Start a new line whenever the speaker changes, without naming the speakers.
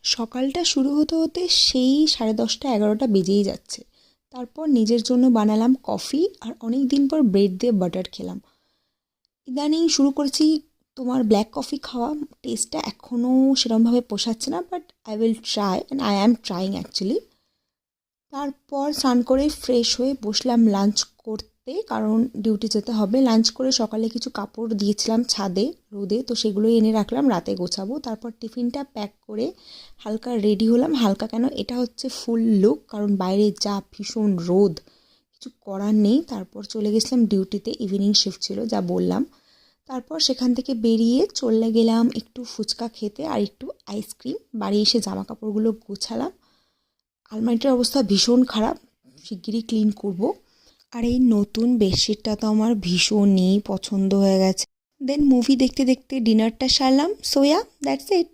সকালটা শুরু হতে হতে সেই 10:30-11টা বেজেই যাচ্ছে। তারপর নিজের জন্য বানালাম কফি আর অনেক দিন পর ব্রেড দিয়ে বাটার খেলাম। ইদানিং শুরু করেছি তোমার ব্ল্যাক কফি খাওয়া। টেস্টটা এখনও সেরমভাবে পোষাচ্ছে না, but I will try and I am trying actually. তারপর স্নান করে ফ্রেশ হয়ে বসলাম লাঞ্চ করতে, কারণ ডিউটি যেতে হবে। লাঞ্চ করে সকালে কিছু কাপড় দিয়েছিলাম ছাদে রোদে, তো সেগুলো এনে রাখলাম, রাতে গোছাবো। তারপর টিফিনটা প্যাক করে হালকা রেডি হলাম। হালকা কেন, এটা হচ্ছে ফুল লুক, কারণ বাইরে যা ভীষণ রোদ, কিছু করার নেই। তারপর চলে গেছিলাম ডিউটিতে, ইভিনিং শিফট ছিল যা বললাম। তারপর সেখান থেকে বেরিয়ে চলে গেলাম একটু ফুচকা খেতে আর একটু আইসক্রিম। বাড়ি এসে জামা কাপড়গুলো গোছালাম। আলমারিটার অবস্থা ভীষণ খারাপ, শিগগিরই ক্লিন করব। আর এই নতুন বেডশিটটা তো আমার ভীষণই পছন্দ হয়ে গেছে। দেন মুভি দেখতে দেখতে ডিনারটা সারলাম। So yeah, that's it.